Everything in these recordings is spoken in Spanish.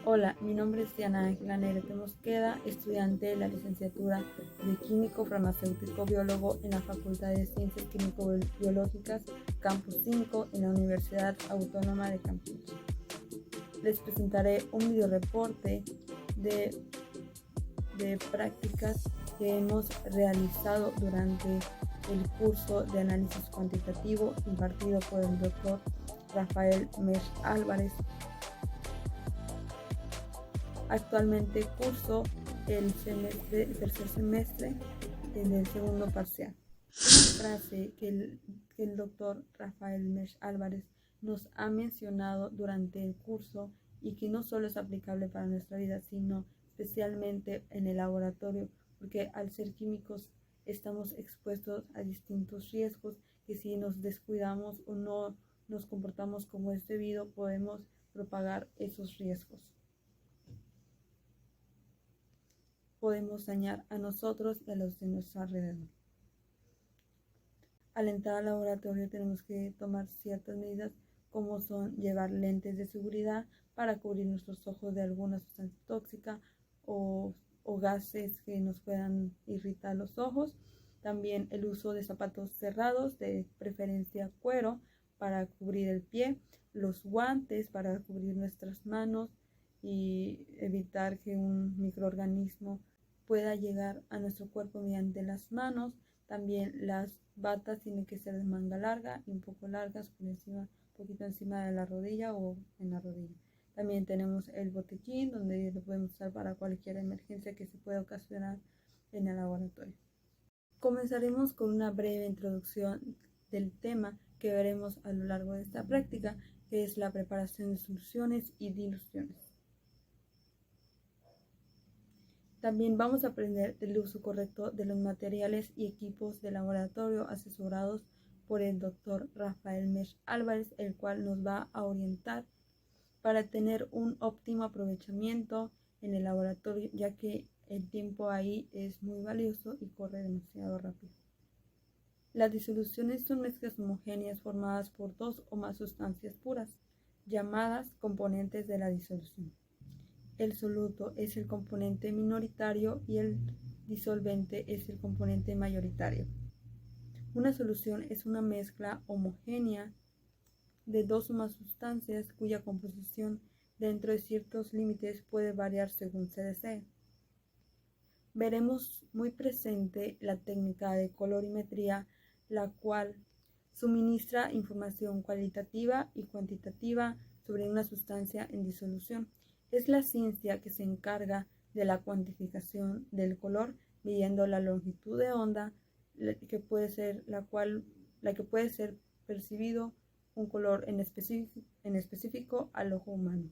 Hola, mi nombre es Diana Ángela Negrete Mosqueda, estudiante de la licenciatura de Químico Farmacéutico Biólogo en la Facultad de Ciencias Químico-Biológicas Campus 5 en la Universidad Autónoma de Campeche. Les presentaré un videoreporte de prácticas que hemos realizado durante el curso de análisis cuantitativo impartido por el Dr. Rafael Mesch Álvarez. Actualmente curso el tercer semestre del segundo parcial. Una frase que el doctor Rafael Mesch Álvarez nos ha mencionado durante el curso y que no solo es aplicable para nuestra vida, sino especialmente en el laboratorio, porque al ser químicos estamos expuestos a distintos riesgos que si nos descuidamos o no nos comportamos como es debido, podemos propagar esos riesgos. Podemos dañar a nosotros y a los de nuestro alrededor. Al entrar al laboratorio tenemos que tomar ciertas medidas como son llevar lentes de seguridad para cubrir nuestros ojos de alguna sustancia tóxica o gases que nos puedan irritar los ojos. También el uso de zapatos cerrados, de preferencia cuero, para cubrir el pie, los guantes para cubrir nuestras manos y evitar que un microorganismo pueda llegar a nuestro cuerpo mediante las manos. También las batas tienen que ser de manga larga y un poco largas, un poquito encima de la rodilla o en la rodilla. También tenemos el botiquín, donde lo podemos usar para cualquier emergencia que se pueda ocasionar en el laboratorio. Comenzaremos con una breve introducción del tema que veremos a lo largo de esta práctica, que es la preparación de soluciones y diluciones. También vamos a aprender del uso correcto de los materiales y equipos de laboratorio asesorados por el Dr. Rafael Mesch Álvarez, el cual nos va a orientar para tener un óptimo aprovechamiento en el laboratorio, ya que el tiempo ahí es muy valioso y corre demasiado rápido. Las disoluciones son mezclas homogéneas formadas por dos o más sustancias puras, llamadas componentes de la disolución. El soluto es el componente minoritario y el disolvente es el componente mayoritario. Una solución es una mezcla homogénea de dos o más sustancias cuya composición dentro de ciertos límites puede variar según se desee. Veremos muy presente la técnica de colorimetría, la cual suministra información cualitativa y cuantitativa sobre una sustancia en disolución. Es la ciencia que se encarga de la cuantificación del color midiendo la longitud de onda la que puede ser percibido un color en específico al ojo humano.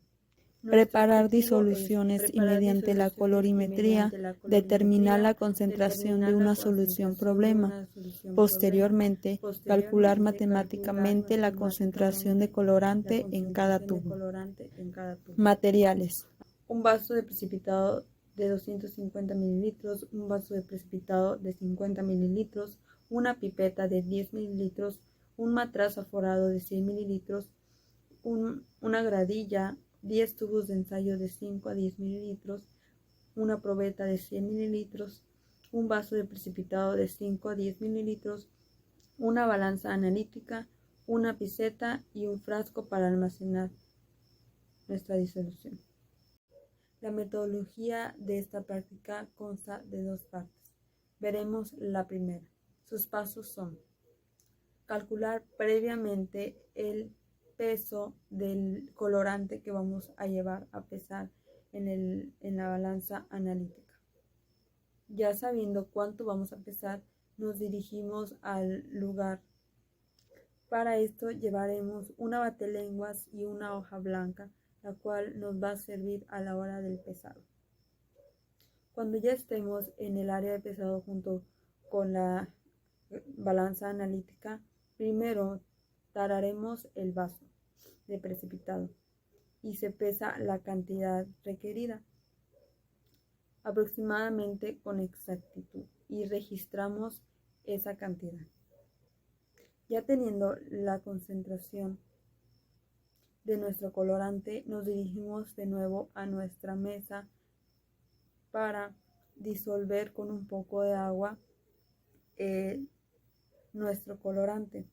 Preparar disoluciones y mediante la colorimetría determinar la concentración de una solución problema. Posteriormente, calcular matemáticamente la concentración de colorante en cada tubo. Materiales. Un vaso de precipitado de 250 mililitros, un vaso de precipitado de 50 mililitros, una pipeta de 10 mililitros, un matraz aforado de 100 mililitros, una gradilla, 10 tubos de ensayo de 5 a 10 mililitros, una probeta de 100 mililitros, un vaso de precipitado de 5 a 10 mililitros, una balanza analítica, una piseta y un frasco para almacenar nuestra disolución. La metodología de esta práctica consta de dos partes. Veremos la primera. Sus pasos son: calcular previamente el peso del colorante que vamos a llevar a pesar en la balanza analítica. Ya sabiendo cuánto vamos a pesar, nos dirigimos al lugar. Para esto llevaremos una batelenguas y una hoja blanca, la cual nos va a servir a la hora del pesado. Cuando ya estemos en el área de pesado junto con la balanza analítica, primero tararemos el vaso de precipitado y se pesa la cantidad requerida aproximadamente con exactitud y registramos esa cantidad. Ya teniendo la concentración de nuestro colorante, nos dirigimos de nuevo a nuestra mesa para disolver con un poco de agua nuestro colorante.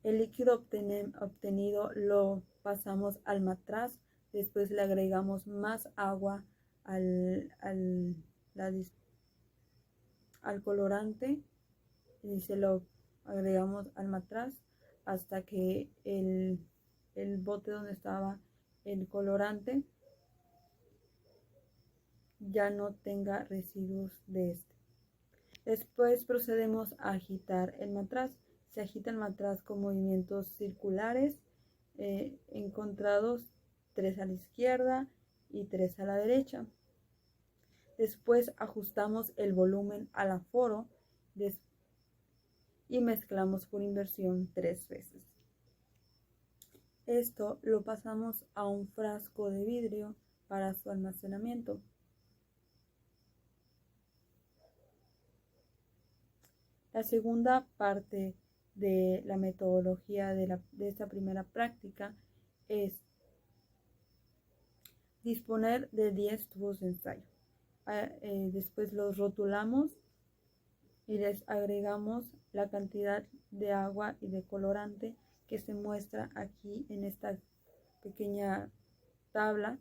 El líquido obtenido lo pasamos al matraz, después le agregamos más agua al colorante y se lo agregamos al matraz hasta que el bote donde estaba el colorante ya no tenga residuos de este. Después procedemos a agitar el matraz. Se agita el matraz con movimientos circulares encontrados, 3 a la izquierda y 3 a la derecha. Después ajustamos el volumen al aforo y mezclamos por inversión 3 veces. Esto lo pasamos a un frasco de vidrio para su almacenamiento. La segunda parte de la metodología de esta primera práctica es disponer de 10 tubos de ensayo. Después los rotulamos y les agregamos la cantidad de agua y de colorante que se muestra aquí en esta pequeña tabla.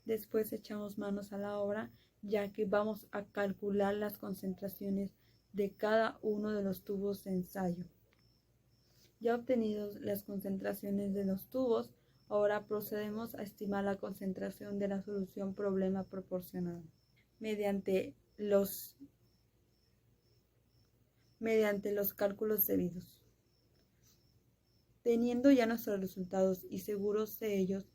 Después echamos manos a la obra, ya que vamos a calcular las concentraciones de cada uno de los tubos de ensayo. Ya obtenidos las concentraciones de los tubos, ahora procedemos a estimar la concentración de la solución problema proporcionada mediante los cálculos debidos. Teniendo ya nuestros resultados y seguros de ellos,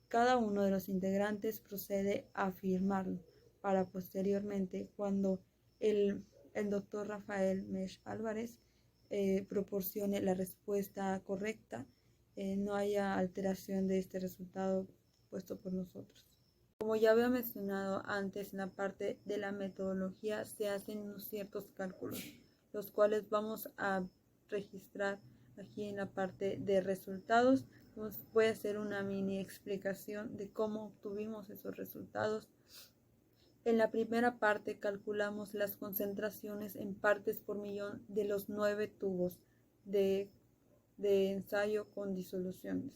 cada uno de los integrantes procede a afirmarlo para posteriormente, cuando el doctor Rafael Mesh Álvarez proporcione la respuesta correcta, no haya alteración de este resultado puesto por nosotros. Como ya había mencionado antes, en la parte de la metodología se hacen unos ciertos cálculos, los cuales vamos a registrar aquí en la parte de resultados. Voy a hacer una mini explicación de cómo obtuvimos esos resultados. En la primera parte calculamos las concentraciones en partes por millón de los 9 tubos de ensayo con disoluciones.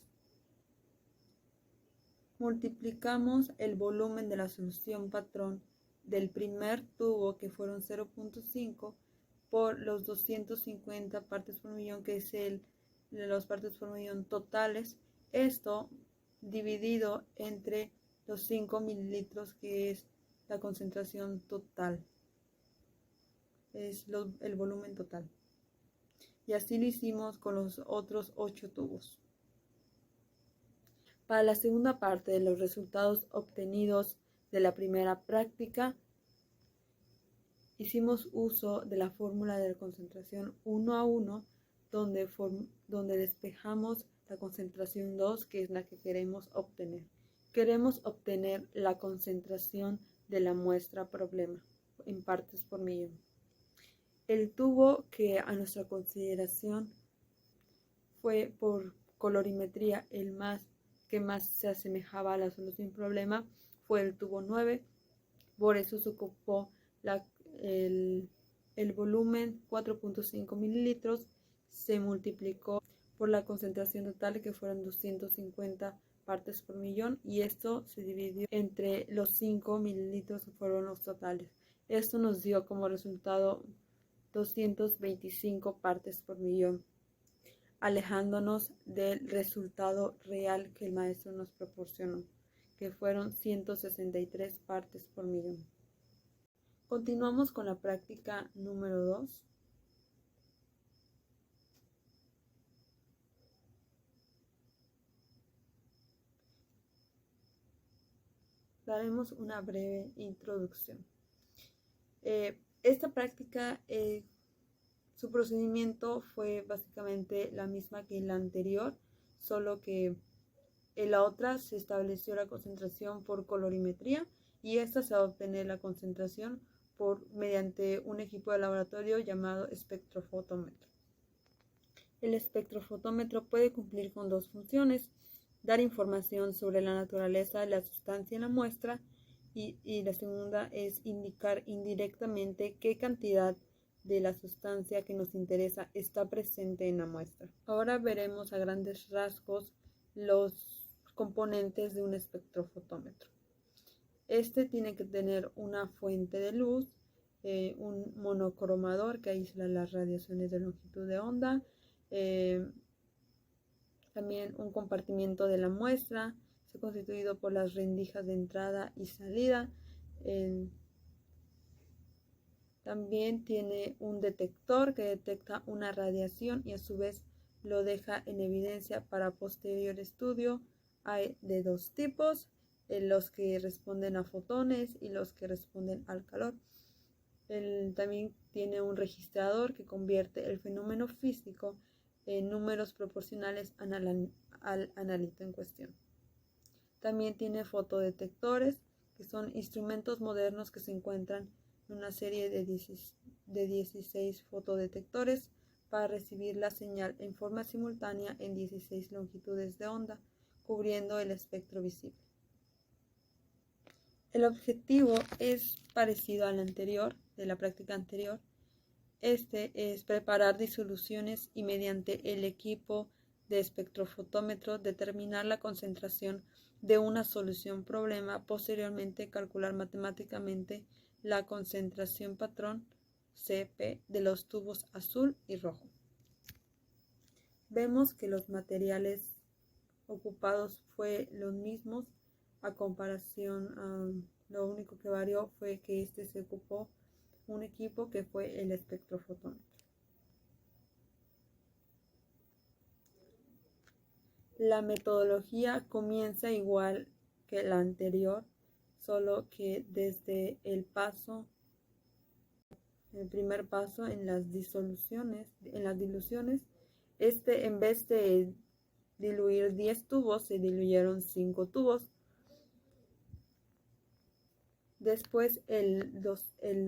Multiplicamos el volumen de la solución patrón del primer tubo, que fueron 0.5, por los 250 partes por millón, que es de las partes por millón totales. Esto dividido entre los 5 mililitros, que es la concentración total, es el volumen total. Y así lo hicimos con los otros 8 tubos. Para la segunda parte de los resultados obtenidos de la primera práctica, hicimos uso de la fórmula de la concentración 1 a 1, donde despejamos la concentración 2, que es la que queremos obtener. Queremos obtener la concentración de la muestra problema en partes por millón. El tubo que a nuestra consideración fue por colorimetría el que más se asemejaba a la solución problema fue el tubo 9. Por eso se ocupó el volumen 4.5 mililitros, se multiplicó por la concentración total, que fueron 250 partes por millón, y esto se dividió entre los 5 mililitros que fueron los totales. Esto nos dio como resultado 225 partes por millón, alejándonos del resultado real que el maestro nos proporcionó, que fueron 163 partes por millón. Continuamos con la práctica número 2. Daremos una breve introducción. Esta práctica, su procedimiento fue básicamente la misma que la anterior, solo que en la otra se estableció la concentración por colorimetría y esta se va a obtener la concentración mediante un equipo de laboratorio llamado espectrofotómetro. El espectrofotómetro puede cumplir con dos funciones: dar información sobre la naturaleza de la sustancia en la muestra y la segunda es indicar indirectamente qué cantidad de la sustancia que nos interesa está presente en la muestra. Ahora veremos a grandes rasgos los componentes de un espectrofotómetro. Este tiene que tener una fuente de luz, un monocromador que aísla las radiaciones de longitud de onda, también un compartimiento de la muestra, constituido por las rendijas de entrada y salida. También tiene un detector que detecta una radiación y a su vez lo deja en evidencia para posterior estudio. Hay de dos tipos: los que responden a fotones y los que responden al calor. También tiene un registrador que convierte el fenómeno físico en números proporcionales al analito en cuestión. También tiene fotodetectores, que son instrumentos modernos que se encuentran en una serie de 16 fotodetectores para recibir la señal en forma simultánea en 16 longitudes de onda, cubriendo el espectro visible. El objetivo es parecido al anterior, de la práctica anterior. Este es preparar disoluciones y mediante el equipo de espectrofotómetro determinar la concentración de una solución problema, posteriormente calcular matemáticamente la concentración patrón CP de los tubos azul y rojo. Vemos que los materiales ocupados fue los mismos a comparación, lo único que varió fue que se ocupó un equipo que fue el espectrofotómetro. La metodología comienza igual que la anterior, solo que desde el primer paso en las diluciones, en vez de diluir 10 tubos, se diluyeron 5 tubos. Después el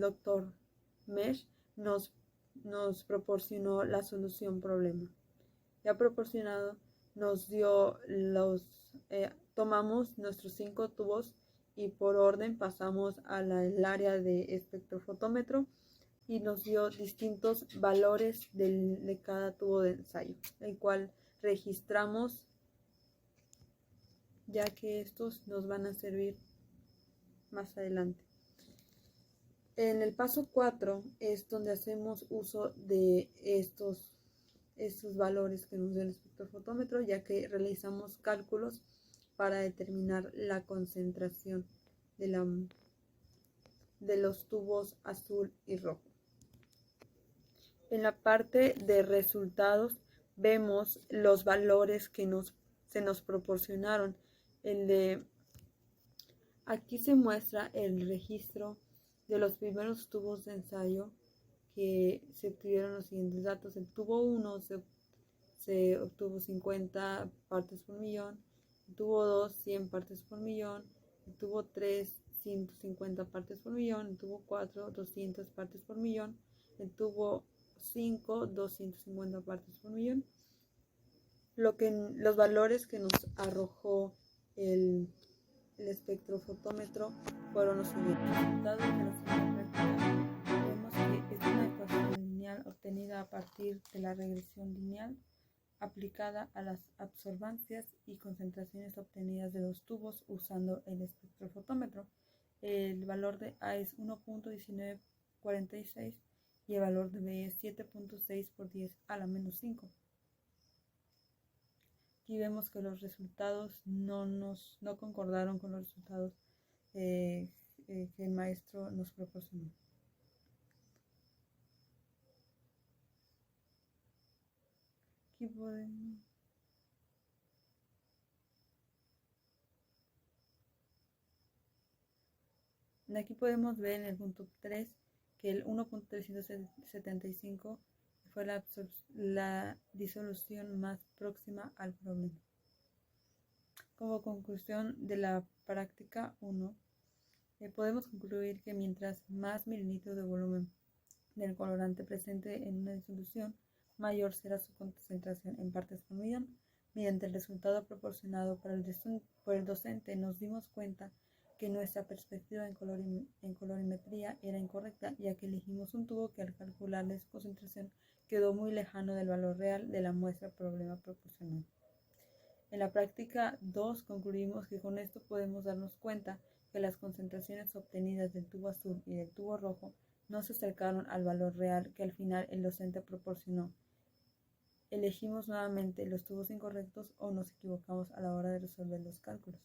doctor Mesh nos proporcionó la solución problema. Ya proporcionado, nos dio tomamos nuestros 5 tubos y por orden pasamos al área de espectrofotómetro y nos dio distintos valores de cada tubo de ensayo, el cual registramos, ya que estos nos van a servir más adelante. En el paso 4 es donde hacemos uso de estos valores que nos dio el espectrofotómetro, ya que realizamos cálculos para determinar la concentración de los tubos azul y rojo. En la parte de resultados vemos los valores que se nos proporcionaron. Aquí se muestra el registro de los primeros tubos de ensayo, que se obtuvieron los siguientes datos. El tubo 1 se obtuvo 50 partes por millón, el tubo 2 100 partes por millón, el tubo 3 150 partes por millón, el tubo 4 200 partes por millón, el tubo 5 250 partes por millón. Los valores que nos arrojó el espectrofotómetro fueron los siguientes. Resultados de la segunda práctica. Vemos que es una ecuación lineal obtenida a partir de la regresión lineal aplicada a las absorbancias y concentraciones obtenidas de los tubos usando el espectrofotómetro. El valor de A es 1.1946 y el valor de B es 7.6 por 10 a la menos 5. Aquí vemos que los resultados no concordaron con los resultados que el maestro nos proporcionó. Aquí podemos ver en el punto 3 que el 1.375 fue la disolución más próxima al problema. Como conclusión de la práctica 1, podemos concluir que mientras más mililitros de volumen del colorante presente en una disolución, mayor será su concentración en partes por millón. Mediante el resultado proporcionado por el docente nos dimos cuenta que nuestra perspectiva en colorimetría era incorrecta, ya que elegimos un tubo que al calcularle su concentración quedó muy lejano del valor real de la muestra problema proporcional. En la práctica 2 concluimos que con esto podemos darnos cuenta que las concentraciones obtenidas del tubo azul y del tubo rojo no se acercaron al valor real que al final el docente proporcionó. Elegimos nuevamente los tubos incorrectos o nos equivocamos a la hora de resolver los cálculos.